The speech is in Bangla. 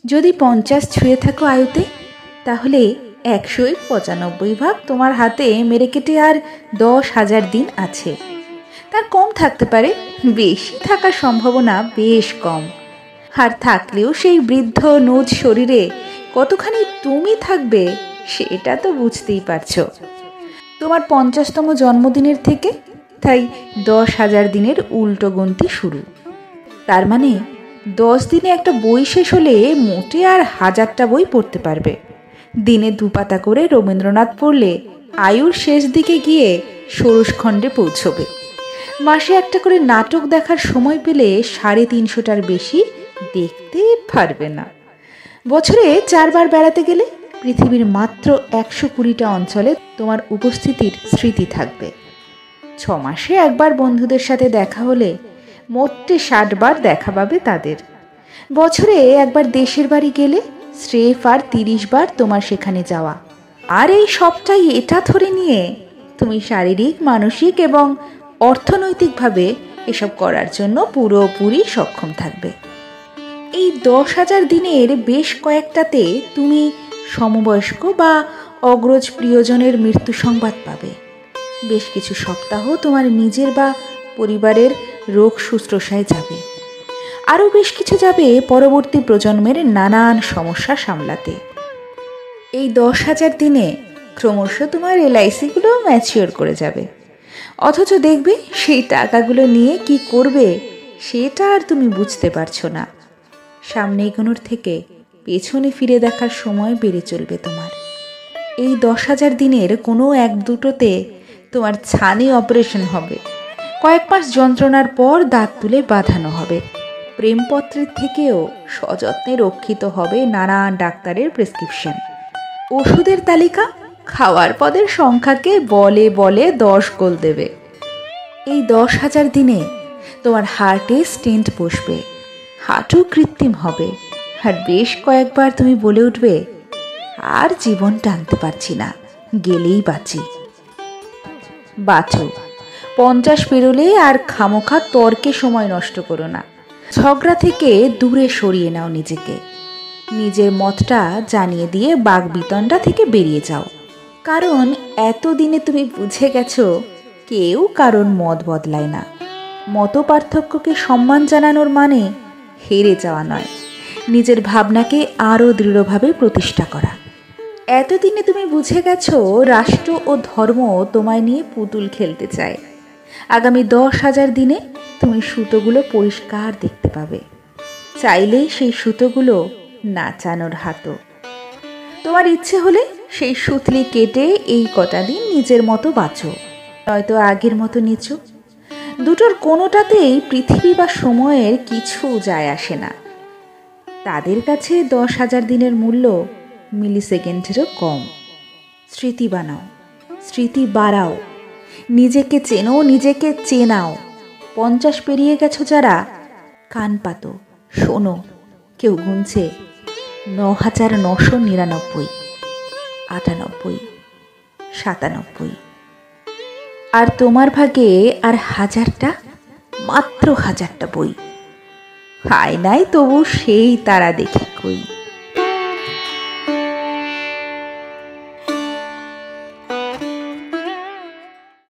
যদি 50 ছুঁয়ে থাকো আয়ুতে, তাহলে 195 ভাগ তোমার হাতে মেরে কেটে আর 10,000 দিন আছে। তার কম থাকতে পারে, বেশি থাকার সম্ভাবনা বেশ কম। আর থাকলেও সেই বৃদ্ধ নুজ শরীরে কতখানি তুমি থাকবে সেটা তো বুঝতেই পারছো। তোমার 50তম জন্মদিনের থেকে তাই 10,000 দিনের উল্টো গুনতি শুরু। তার মানে 10 দিনে একটা বই শেষ হলে মোটে আর 1000টা বই পড়তে পারবে। দিনে 2 পাতা করে রবীন্দ্রনাথ পড়লে আয়ুর শেষ দিকে গিয়ে ষোড়শখণ্ডে পৌঁছবে। মাসে একটা করে নাটক দেখার সময় পেলে 350টার বেশি দেখতে পারবে না। বছরে 4 বার বেড়াতে গেলে পৃথিবীর মাত্র 120টা অঞ্চলে তোমার উপস্থিতির স্মৃতি থাকবে। 6 মাসে একবার বন্ধুদের সাথে দেখা হলে মোটে 60 বার দেখা পাবে তাদের। বছরে একবার দেশের বাড়ি গেলে স্রেফ আর 30 বার তোমার সেখানে যাওয়া। আর এই সবটাই এটা ধরে নিয়ে তুমি শারীরিক, মানসিক এবং অর্থনৈতিকভাবে এসব করার জন্য পুরোপুরি সক্ষম থাকবে। এই 10,000 দিনের বেশ কয়েকটাতে তুমি সমবয়স্ক বা অগ্রজ প্রিয়জনের মৃত্যু সংবাদ পাবে। বেশ কিছু সপ্তাহ তোমার নিজের বা পরিবারের রোগ শুশ্রূষায় যাবে। আরও বেশ কিছু যাবে পরবর্তী প্রজন্মের নানান সমস্যা সামলাতে। এই 10,000 দিনে ক্রমশ তোমার LICগুলো ম্যাচিওর করে যাবে, অথচ দেখবে সেই টাকাগুলো নিয়ে কি করবে সেটা আর তুমি বুঝতে পারছো না। সামনে এগোনোর থেকে পেছনে ফিরে দেখার সময় বেড়ে চলবে তোমার। এই 10,000 দিনের কোনো 1-2টোতে তোমার ছানি অপারেশন হবে, কয়েক মাস যন্ত্রণার পর দাঁত তুলে বাঁধানো হবে। প্রেমপত্রের থেকেও সযত্নে রক্ষিত হবে নানান ডাক্তারের প্রেসক্রিপশন। ওষুধের তালিকা খাওয়ার পদের সংখ্যাকে বলে বলে 10 গোল দেবে। এই 10,000 দিনে তোমার হার্টে স্টেন্ট বসবে, হাঁটু কৃত্রিম হবে, আর বেশ কয়েকবার তুমি বলে উঠবে, আর জীবন টানতে পারছি না, গেলেই বাঁচি। বাঁচো, 50 পেরোলে আর খামোখা তর্কে সময় নষ্ট করো না। ঝগড়া থেকে দূরে সরিয়ে নাও নিজেকে। নিজের মতটা জানিয়ে দিয়ে বাকবিতণ্ডা থেকে বেরিয়ে যাও। কারণ এতদিনে তুমি বুঝে গেছো কেউ কারণ মত বদলায় না। মত পার্থক্যকে সম্মান জানানোর মানে হেরে যাওয়া নয়, নিজের ভাবনাকে আরও দৃঢ়ভাবে প্রতিষ্ঠা করা। এতদিনে তুমি বুঝে গেছো রাষ্ট্র ও ধর্ম তোমায় নিয়ে পুতুল খেলতে চায়। আগামী 10,000 দিনে তুমি সুতোগুলো পরিষ্কার দেখতে পাবে, চাইলেই সেই সুতোগুলো নাচানোর হাতও। তোমার ইচ্ছে হলে সেই সুতলি কেটে এই কটা দিন নিজের মতো বাঁচো, নয়তো আগের মতো নিচু। দুটোর কোনোটাতেই পৃথিবী বা সময়ের কিছু যায় আসে না। তাদের কাছে 10,000 দিনের মূল্য মিলিসেকেন্ডেরও কম। স্মৃতি বানাও, স্মৃতি বাড়াও, নিজেকে চেনো, নিজেকে চেনাও। 50 পেরিয়ে গেছো যারা, কান পাতো, শোনো, কেউ গুনছে 9,999, 98, 97। আর তোমার ভাগে আর 1000টা, মাত্র 1000টা বই। আয়নায় তবু সেই তারা দেখি কই।